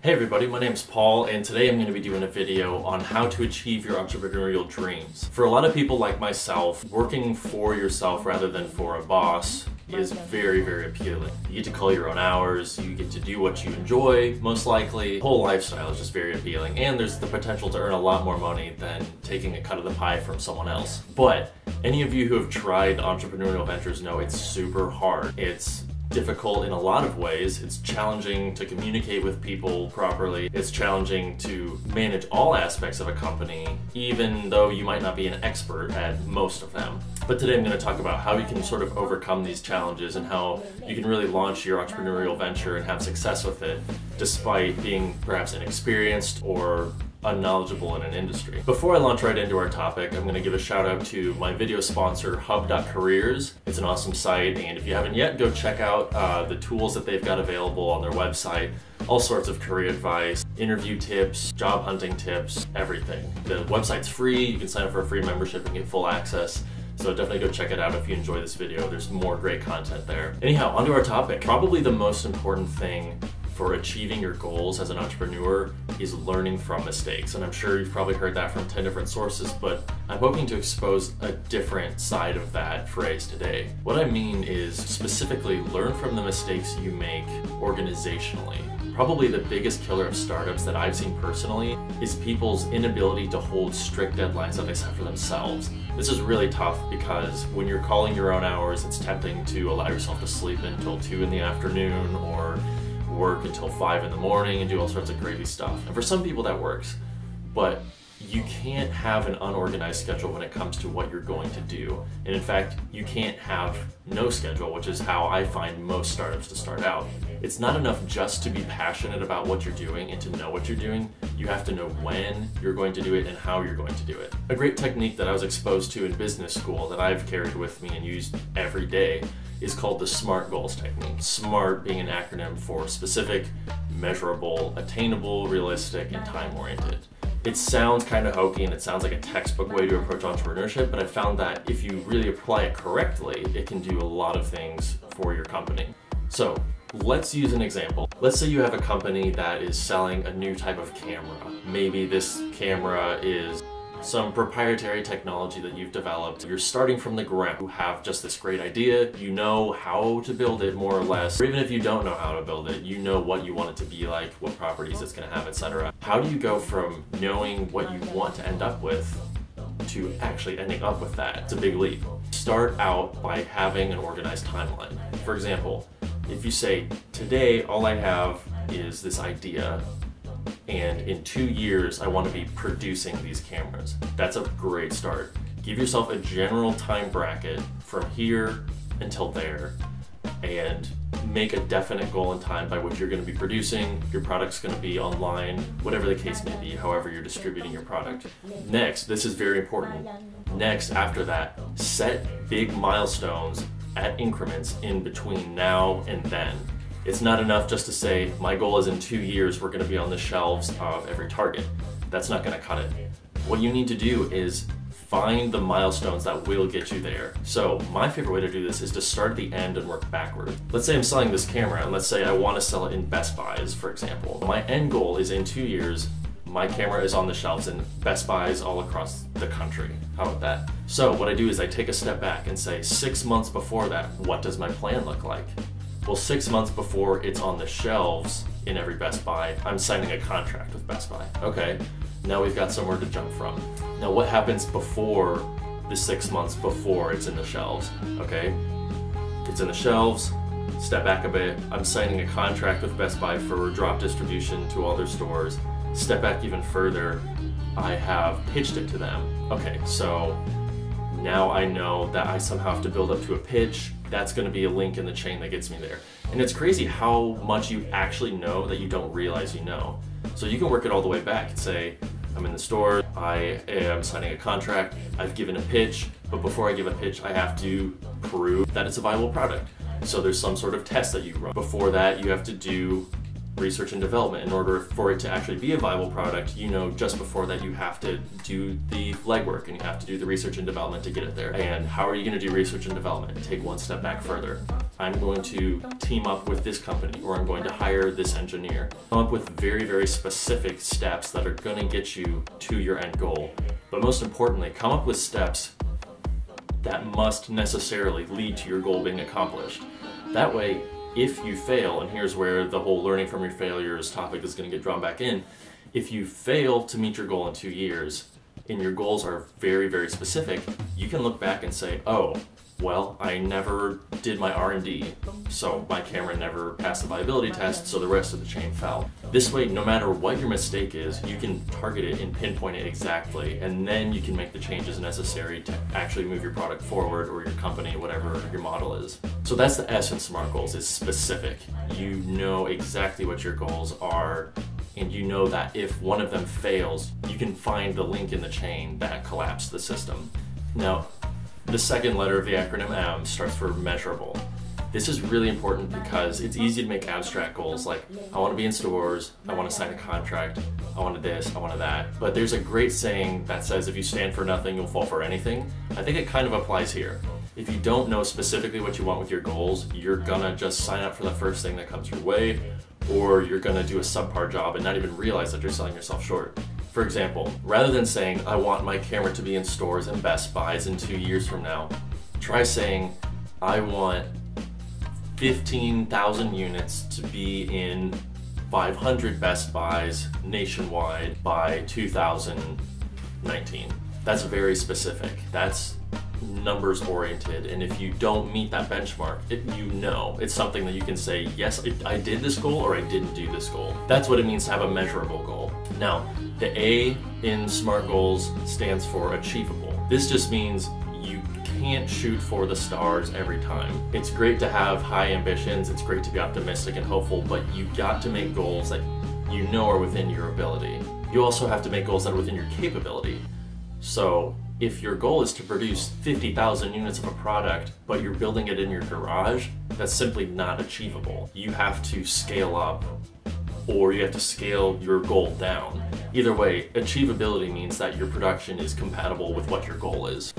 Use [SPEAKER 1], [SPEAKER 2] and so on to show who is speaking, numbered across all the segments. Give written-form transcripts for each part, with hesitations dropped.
[SPEAKER 1] Hey everybody, my name's Paul, and today I'm going to be doing a video on how to achieve your entrepreneurial dreams. For a lot of people like myself, working for yourself rather than for a boss is very, very appealing. You get to call your own hours, you get to do what you enjoy, most likely. The whole lifestyle is just very appealing, and there's the potential to earn a lot more money than taking a cut of the pie from someone else. But any of you who have tried entrepreneurial ventures know it's super hard. It's difficult in a lot of ways. It's challenging to communicate with people properly. It's challenging to manage all aspects of a company, even though you might not be an expert at most of them. But today I'm going to talk about how you can sort of overcome these challenges and how you can really launch your entrepreneurial venture and have success with it, despite being perhaps inexperienced or unknowledgeable in an industry. Before I launch right into our topic, I'm going to give a shout out to my video sponsor, Hub.Careers. It's an awesome site, and if you haven't yet, go check out the tools that they've got available on their website. All sorts of career advice, interview tips, job hunting tips, everything. The website's free. You can sign up for a free membership and get full access. So definitely go check it out if you enjoy this video. There's more great content there. Anyhow, onto our topic. Probably the most important thing for achieving your goals as an entrepreneur is learning from mistakes. And I'm sure you've probably heard that from 10 different sources, but I'm hoping to expose a different side of that phrase today. What I mean is specifically learn from the mistakes you make organizationally. Probably the biggest killer of startups that I've seen personally is people's inability to hold strict deadlines that they set for themselves. This is really tough because when you're calling your own hours, it's tempting to allow yourself to sleep until 2 in the afternoon or work until 5 in the morning and do all sorts of crazy stuff. And for some people that works, but you can't have an unorganized schedule when it comes to what you're going to do. And in fact, you can't have no schedule, which is how I find most startups to start out. It's not enough just to be passionate about what you're doing and to know what you're doing. You have to know when you're going to do it and how you're going to do it. A great technique that I was exposed to in business school that I've carried with me and used every day is called the SMART goals technique. SMART being an acronym for specific, measurable, attainable, realistic, and time-oriented. It sounds kind of hokey and it sounds like a textbook way to approach entrepreneurship, but I found that if you really apply it correctly, it can do a lot of things for your company. So let's use an example. Let's say you have a company that is selling a new type of camera. Maybe this camera is some proprietary technology that you've developed. You're starting from the ground. You have just this great idea. You know how to build it more or less. Or even if you don't know how to build it, you know what you want it to be like, what properties it's going to have, etc. How do you go from knowing what you want to end up with to actually ending up with that? It's a big leap. Start out by having an organized timeline. For example, if you say, today all I have is this idea, and in 2 years I want to be producing these cameras. That's a great start. Give yourself a general time bracket from here until there and make a definite goal in time by which you're going to be producing. Your product's going to be online, whatever the case may be, however you're distributing your product. Next, this is very important. Next, after that, set big milestones at increments in between now and then. It's not enough just to say, my goal is in 2 years we're going to be on the shelves of every Target. That's not going to cut it. What you need to do is find the milestones that will get you there. So my favorite way to do this is to start at the end and work backward. Let's say I'm selling this camera, and let's say I want to sell it in Best Buys, for example. My end goal is in 2 years, my camera is on the shelves in Best Buys all across the country. How about that? So what I do is I take a step back and say, 6 months before that, what does my plan look like? Well, 6 months before it's on the shelves in every Best Buy, I'm signing a contract with Best Buy. Okay, now we've got somewhere to jump from. Now what happens before the 6 months before it's in the shelves? Okay, it's in the shelves, step back a bit, I'm signing a contract with Best Buy for drop distribution to all their stores. Step back even further, I have pitched it to them. Okay, so now I know that I somehow have to build up to a pitch. That's going to be a link in the chain that gets me there. And it's crazy how much you actually know that you don't realize you know. So you can work it all the way back and say, I'm in the store, I am signing a contract, I've given a pitch, but before I give a pitch, I have to prove that it's a viable product. So there's some sort of test that you run. Before that, you have to do research and development. In order for it to actually be a viable product, you know just before that you have to do the legwork and you have to do the research and development to get it there. And how are you going to do research and development? Take one step back further. I'm going to team up with this company, or I'm going to hire this engineer. Come up with very, very specific steps that are going to get you to your end goal. But most importantly, come up with steps that must necessarily lead to your goal being accomplished. That way, if you fail, and here's where the whole learning from your failures topic is going to get drawn back in, if you fail to meet your goal in 2 years, and your goals are very, very specific, you can look back and say, oh, well, I never did my R&D, so my camera never passed the viability test, so the rest of the chain fell. This way, no matter what your mistake is, you can target it and pinpoint it exactly, and then you can make the changes necessary to actually move your product forward, or your company, whatever your model is. So that's the essence of SMART goals, is specific. You know exactly what your goals are, and you know that if one of them fails, you can find the link in the chain that collapsed the system. Now, the second letter of the acronym M starts for measurable. This is really important because it's easy to make abstract goals like, I want to be in stores, I want to sign a contract, I wanted this, I wanted that. But there's a great saying that says, if you stand for nothing, you'll fall for anything. I think it kind of applies here. If you don't know specifically what you want with your goals, you're gonna just sign up for the first thing that comes your way, or you're gonna do a subpar job and not even realize that you're selling yourself short. For example, rather than saying, I want my camera to be in stores and Best Buys in 2 years from now, try saying, I want 15,000 units to be in 500 Best Buys nationwide by 2019. That's very specific. That's numbers oriented, and if you don't meet that benchmark, it's something that you can say, yes, I did this goal, or I didn't do this goal. That's what it means to have a measurable goal. Now, the A in SMART goals stands for achievable. This just means you can't shoot for the stars every time. It's great to have high ambitions, it's great to be optimistic and hopeful, but you got to make goals that you know are within your ability. You also have to make goals that are within your capability. So if your goal is to produce 50,000 units of a product, but you're building it in your garage, that's simply not achievable. You have to scale up, or you have to scale your goal down. Either way, achievability means that your production is compatible with what your goal is.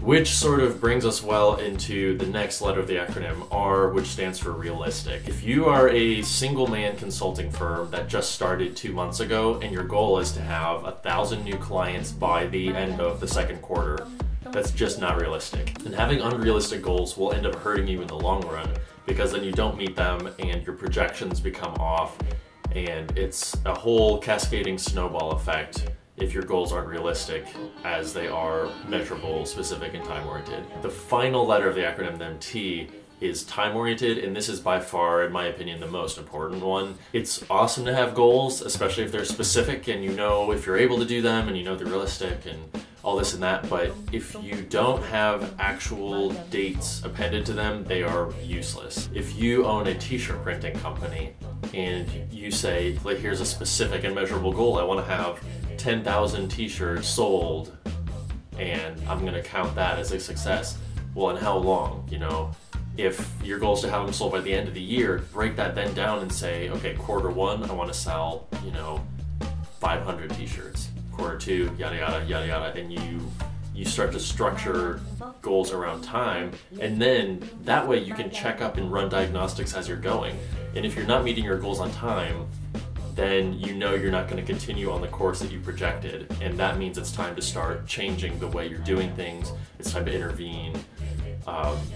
[SPEAKER 1] Which sort of brings us well into the next letter of the acronym, R, which stands for realistic. If you are a single-man consulting firm that just started 2 months ago and your goal is to have 1,000 new clients by the end of the second quarter, that's just not realistic. And having unrealistic goals will end up hurting you in the long run, because then you don't meet them and your projections become off, and it's a whole cascading snowball effect if your goals aren't realistic, as they are measurable, specific, and time-oriented. The final letter of the acronym, then T, is time-oriented, and this is by far, in my opinion, the most important one. It's awesome to have goals, especially if they're specific and you know if you're able to do them and you know they're realistic and all this and that, but if you don't have actual dates appended to them, they are useless. If you own a t-shirt printing company and you say, like, here's a specific and measurable goal, I want to have 10,000 t-shirts sold, and I'm gonna count that as a success. Well, and how long? You know, if your goal is to have them sold by the end of the year, break that then down and say, okay, quarter one, I want to sell, 500 t-shirts. Quarter two, yada yada yada yada, and you start to structure goals around time, and then that way you can check up and run diagnostics as you're going. And if you're not meeting your goals on time, then you know you're not going to continue on the course that you projected, and that means it's time to start changing the way you're doing things. It's time to intervene.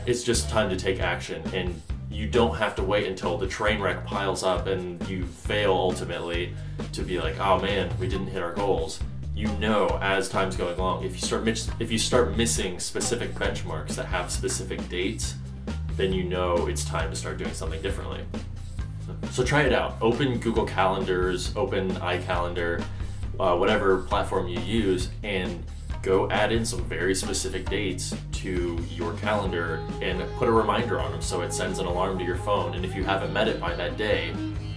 [SPEAKER 1] It's just time to take action, and you don't have to wait until the train wreck piles up and you fail ultimately to be like, oh man, we didn't hit our goals. You know, as time's going along, if you start missing specific benchmarks that have specific dates, then you know it's time to start doing something differently. So try it out. Open Google Calendars, open iCalendar, whatever platform you use, and go add in some very specific dates to your calendar and put a reminder on them so it sends an alarm to your phone, and if you haven't met it by that day,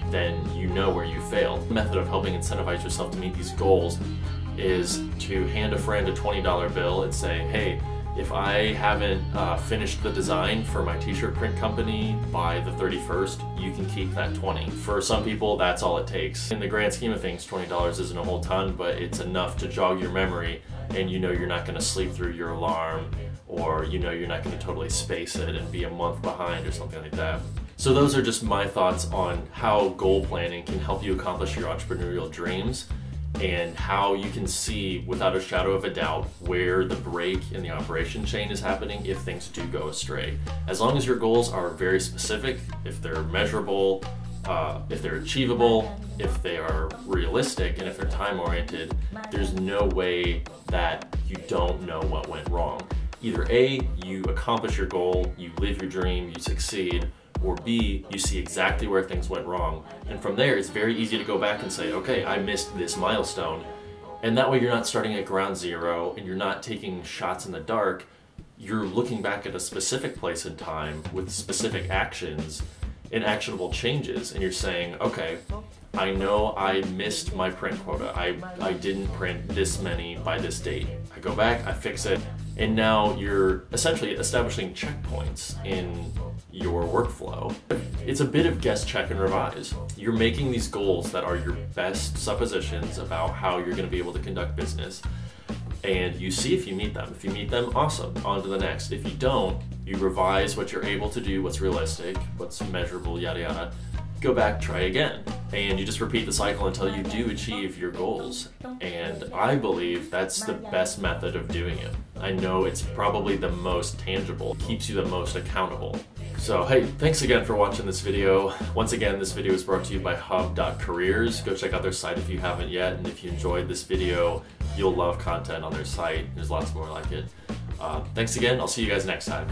[SPEAKER 1] then you know where you failed. The method of helping incentivize yourself to meet these goals is to hand a friend a $20 bill and say, hey, if I haven't finished the design for my t-shirt print company by the 31st, you can keep that 20. For some people, that's all it takes. In the grand scheme of things, $20 isn't a whole ton, but it's enough to jog your memory, and you know you're not going to sleep through your alarm, or you know you're not going to totally space it and be a month behind or something like that. So those are just my thoughts on how goal planning can help you accomplish your entrepreneurial dreams, and how you can see without a shadow of a doubt where the break in the operation chain is happening if things do go astray. As long as your goals are very specific, if they're measurable, if they're achievable, if they are realistic, and if they're time-oriented, there's no way that you don't know what went wrong. Either A, you accomplish your goal, you live your dream, you succeed, or B, you see exactly where things went wrong. And from there, it's very easy to go back and say, okay, I missed this milestone. And that way you're not starting at ground zero and you're not taking shots in the dark. You're looking back at a specific place in time with specific actions and actionable changes. And you're saying, okay, I know I missed my print quota. I didn't print this many by this date. I go back, I fix it. And now you're essentially establishing checkpoints in your workflow. It's a bit of guess, check, and revise. You're making these goals that are your best suppositions about how you're going to be able to conduct business, and you see if you meet them. If you meet them, awesome, on to the next. If you don't, you revise what you're able to do, what's realistic, what's measurable, yada yada. Go back, try again, and you just repeat the cycle until you do achieve your goals. And I believe that's the best method of doing it. I know it's probably the most tangible, keeps you the most accountable. So hey, thanks again for watching this video. Once again, this video is brought to you by Hub.Careers. Go check out their site if you haven't yet, and if you enjoyed this video, you'll love content on their site. There's lots more like it. Thanks again, I'll see you guys next time.